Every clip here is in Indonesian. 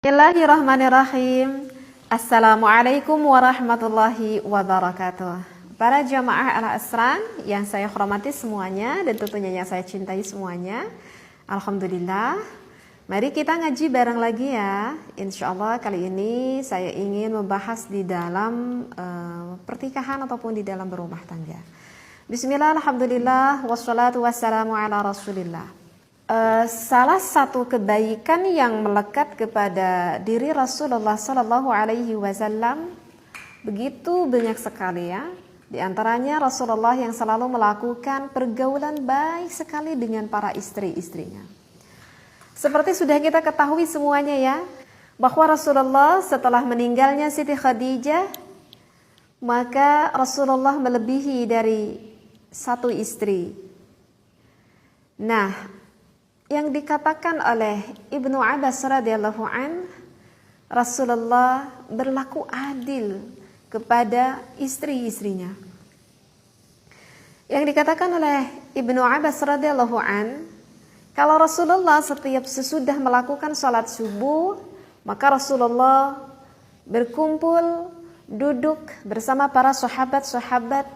Bismillahirrahmanirrahim. Assalamualaikum warahmatullahi wabarakatuh. Para jamaah Al-Asran yang saya hormati semuanya dan tentunya yang saya cintai semuanya, alhamdulillah. Mari kita ngaji bareng lagi ya. Insyaallah kali ini saya ingin membahas di dalam pertikahan ataupun di dalam berumah tangga. Bismillah, alhamdulillah, wassalatu wassalamu ala rasulillah. Salah satu kebaikan yang melekat kepada diri Rasulullah Sallallahu Alaihi Wasallam begitu banyak sekali ya. Di antaranya Rasulullah yang selalu melakukan pergaulan baik sekali dengan para istri-istrinya. Seperti sudah kita ketahui semuanya ya, bahwa Rasulullah setelah meninggalnya Siti Khadijah, maka Rasulullah melebihi dari satu istri. Nah, yang dikatakan oleh Ibnu Abbas radhiyallahu an, Rasulullah berlaku adil kepada istri-istrinya. Yang dikatakan oleh Ibnu Abbas radhiyallahu an, kalau Rasulullah setiap sesudah melakukan salat subuh, maka Rasulullah berkumpul, duduk bersama para sahabat-sahabat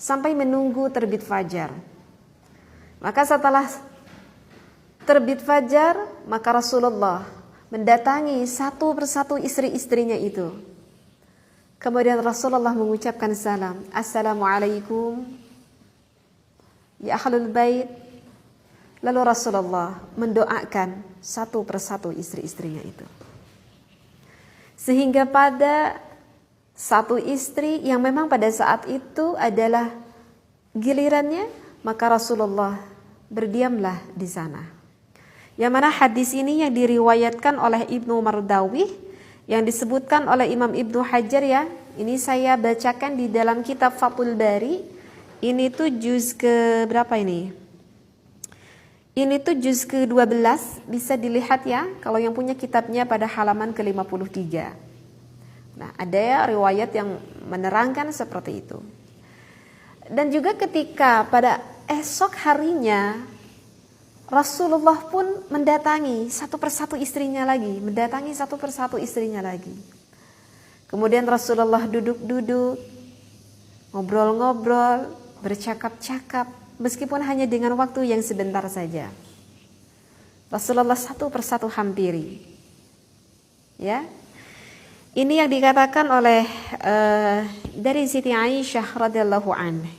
sampai menunggu terbit fajar. Maka setelah terbit fajar, maka Rasulullah mendatangi satu persatu istri-istrinya itu. Kemudian Rasulullah mengucapkan salam, Assalamualaikum ya ahlul bait. Lalu Rasulullah mendoakan satu persatu istri-istrinya itu. Sehingga pada satu istri yang memang pada saat itu adalah gilirannya, maka Rasulullah berdiamlah di sana. Yang mana hadis ini yang diriwayatkan oleh Ibnu Mardawih, yang disebutkan oleh Imam Ibnu Hajar ya. Ini saya bacakan di dalam kitab Fathul Bari. Ini tuh juz ke berapa ini? Ini tuh juz ke-12, bisa dilihat ya kalau yang punya kitabnya pada halaman ke-53. Nah, ada ya riwayat yang menerangkan seperti itu. Dan juga ketika pada esok harinya Rasulullah pun mendatangi satu persatu istrinya lagi, Kemudian Rasulullah duduk-duduk, ngobrol-ngobrol, bercakap-cakap, meskipun hanya dengan waktu yang sebentar saja. Rasulullah satu persatu hampiri. Ya. Ini yang dikatakan oleh dari Siti Aisyah radhiyallahu anha.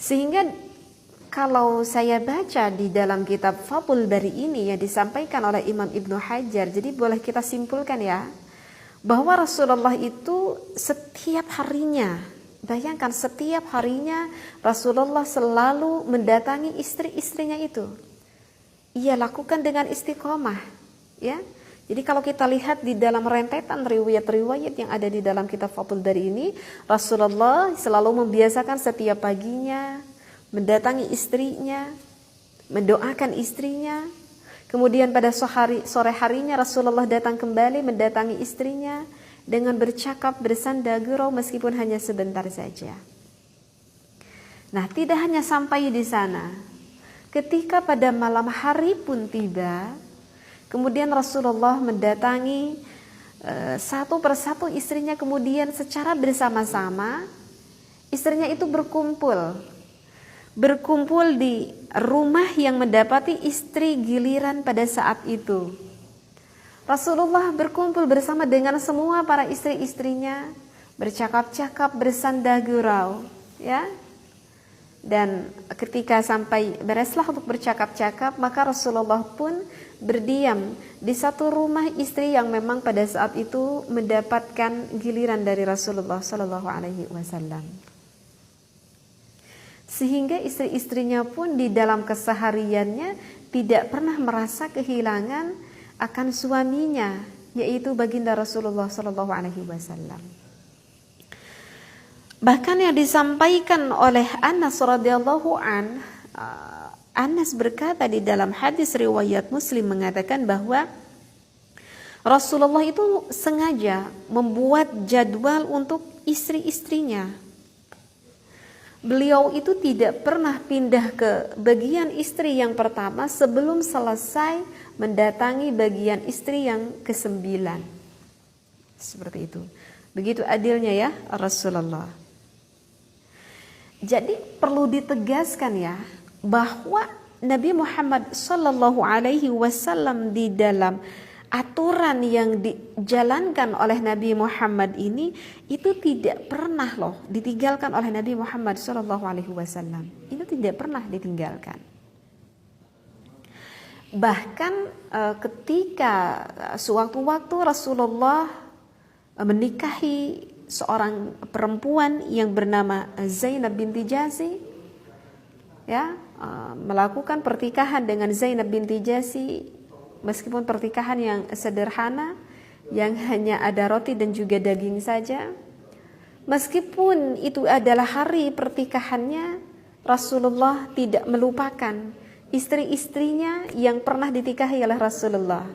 Sehingga kalau saya baca di dalam kitab Fathul Bari ini yang disampaikan oleh Imam Ibnu Hajar, jadi boleh kita simpulkan ya, bahwa Rasulullah itu setiap harinya, bayangkan setiap harinya Rasulullah selalu mendatangi istri-istrinya itu. Ia lakukan dengan istiqomah, ya. Jadi kalau kita lihat di dalam rentetan riwayat-riwayat yang ada di dalam kitab Fathul Bari ini, Rasulullah selalu membiasakan setiap paginya mendatangi istrinya, mendoakan istrinya. Kemudian pada sore harinya Rasulullah datang kembali mendatangi istrinya dengan bercakap, bersanda gurau meskipun hanya sebentar saja. Nah, tidak hanya sampai di sana. Ketika pada malam hari pun tiba, kemudian Rasulullah mendatangi satu persatu istrinya, kemudian secara bersama-sama istrinya itu berkumpul di rumah yang mendapati istri giliran pada saat itu. Rasulullah berkumpul bersama dengan semua para istri-istrinya, bercakap-cakap, bersanda gurau, ya. Dan ketika sampai bereslah untuk bercakap-cakap, maka Rasulullah pun berdiam di satu rumah istri yang memang pada saat itu mendapatkan giliran dari Rasulullah Sallallahu Alaihi Wasallam. Sehingga istri-istrinya pun di dalam kesehariannya tidak pernah merasa kehilangan akan suaminya, yaitu baginda Rasulullah Sallallahu Alaihi Wasallam. Bahkan yang disampaikan oleh Anas radhiyallahu an, Anas berkata di dalam hadis riwayat Muslim mengatakan bahwa Rasulullah itu sengaja membuat jadwal untuk istri-istrinya. beliau itu tidak pernah pindah ke bagian istri yang pertama sebelum selesai mendatangi bagian istri yang ke-9. Seperti itu. Begitu adilnya ya Rasulullah. Jadi perlu ditegaskan ya bahwa Nabi Muhammad sallallahu alaihi wasallam di dalam aturan yang dijalankan oleh Nabi Muhammad ini itu tidak pernah loh ditinggalkan oleh Nabi Muhammad sallallahu alaihi wasallam. Itu tidak pernah ditinggalkan. Bahkan ketika sewaktu-waktu Rasulullah menikahi seorang perempuan yang bernama Zainab binti Jahsy, ya, melakukan pertikahan dengan Zainab binti Jahsy, meskipun pertikahan yang sederhana, yang hanya ada roti dan juga daging saja. Meskipun itu adalah hari pertikahannya, Rasulullah tidak melupakan istri-istrinya yang pernah ditikahi oleh Rasulullah.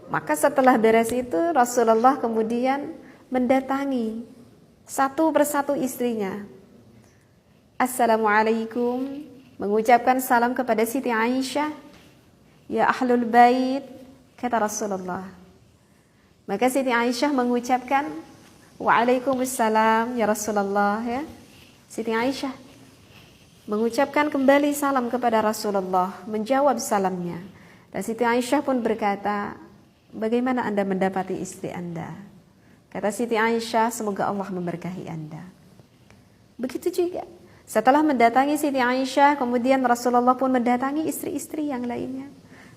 Maka setelah beres itu Rasulullah kemudian mendatangi satu persatu istrinya. Assalamualaikum, mengucapkan salam kepada Siti Aisyah. Ya ahlul bait, kata Rasulullah. Maka Siti Aisyah mengucapkan Waalaikumsalam ya Rasulullah, ya. Siti Aisyah mengucapkan kembali salam kepada Rasulullah, menjawab salamnya. Dan Siti Aisyah pun berkata, bagaimana Anda mendapati istri Anda? Kata Siti Aisyah, semoga Allah memberkahi Anda. Begitu juga setelah mendatangi Siti Aisyah, kemudian Rasulullah pun mendatangi istri-istri yang lainnya,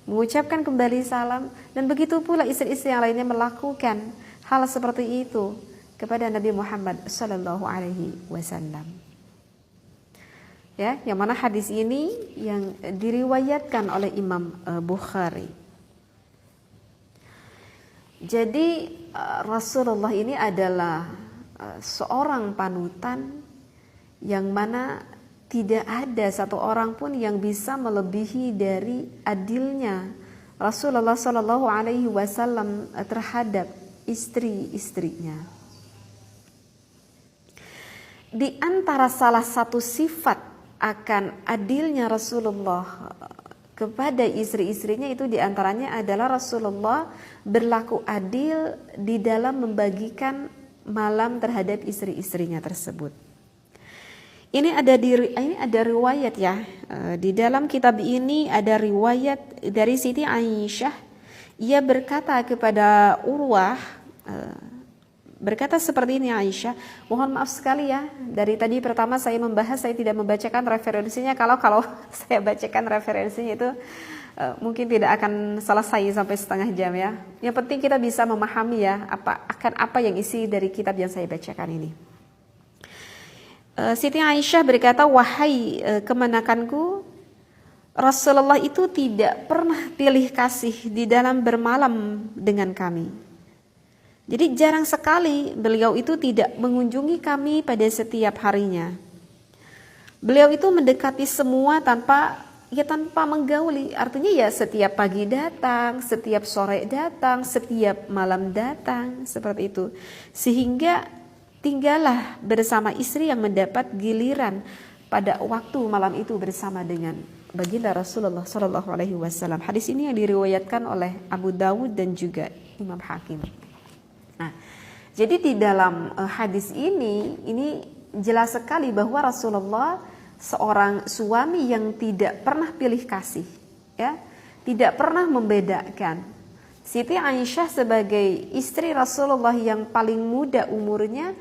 mengucapkan kembali salam. Dan begitu pula istri-istri yang lainnya melakukan hal seperti itu kepada Nabi Muhammad sallallahu alaihi wasallam. Ya, yang mana hadis ini yang diriwayatkan oleh Imam Bukhari. Jadi Rasulullah ini adalah seorang panutan yang mana tidak ada satu orang pun yang bisa melebihi dari adilnya Rasulullah Shallallahu Alaihi Wasallam terhadap istri-istrinya. Di antara salah satu sifat akan adilnya Rasulullah kepada istri-istrinya itu diantaranya adalah Rasulullah berlaku adil di dalam membagikan malam terhadap istri-istrinya tersebut. Ini ada riwayat ya, di dalam kitab ini ada riwayat dari Siti Aisyah. Ia berkata kepada Urwah, berkata seperti ini Aisyah, mohon maaf sekali ya, dari tadi pertama saya membahas, saya tidak membacakan referensinya. Kalau saya bacakan referensinya itu mungkin tidak akan selesai sampai setengah jam ya. Yang penting kita bisa memahami ya apa yang isi dari kitab yang saya bacakan ini. Siti Aisyah berkata, wahai kemenakanku, Rasulullah itu tidak pernah pilih kasih di dalam bermalam dengan kami. Jadi jarang sekali beliau itu tidak mengunjungi kami pada setiap harinya. Beliau itu mendekati semua tanpa menggauli. Artinya ya setiap pagi datang, setiap sore datang, setiap malam datang, seperti itu. Sehingga tinggallah bersama istri yang mendapat giliran pada waktu malam itu bersama dengan baginda Rasulullah Shallallahu Alaihi Wasallam. Hadis ini yang diriwayatkan oleh Abu Dawud dan juga Imam Hakim. Nah, jadi di dalam hadis ini jelas sekali bahwa Rasulullah seorang suami yang tidak pernah pilih kasih, ya, tidak pernah membedakan. Siti Aisyah sebagai istri Rasulullah yang paling muda umurnya,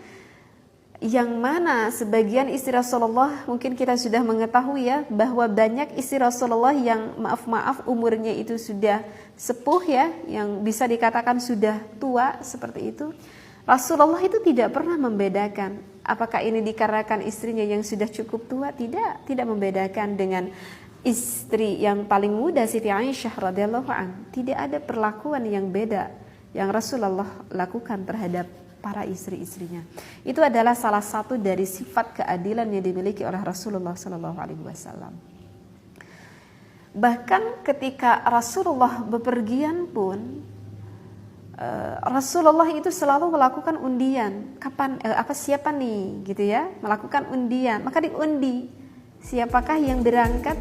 yang mana sebagian istri Rasulullah mungkin kita sudah mengetahui ya, bahwa banyak istri Rasulullah yang maaf umurnya itu sudah sepuh ya, yang bisa dikatakan sudah tua seperti itu. Rasulullah itu tidak pernah membedakan apakah ini dikarenakan istrinya yang sudah cukup tua, tidak membedakan dengan istri yang paling muda Siti Aisyah radhiyallahu an. Tidak ada perlakuan yang beda yang Rasulullah lakukan terhadap para istri-istrinya. Itu adalah salah satu dari sifat keadilan yang dimiliki oleh Rasulullah sallallahu alaihi wasallam. Bahkan ketika Rasulullah bepergian pun, Rasulullah itu selalu melakukan undian. Kapan siapa nih gitu ya, melakukan undian. Maka diundi siapakah yang berangkat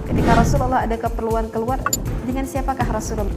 ketika Rasulullah ada keperluan keluar, dengan siapakah Rasulullah.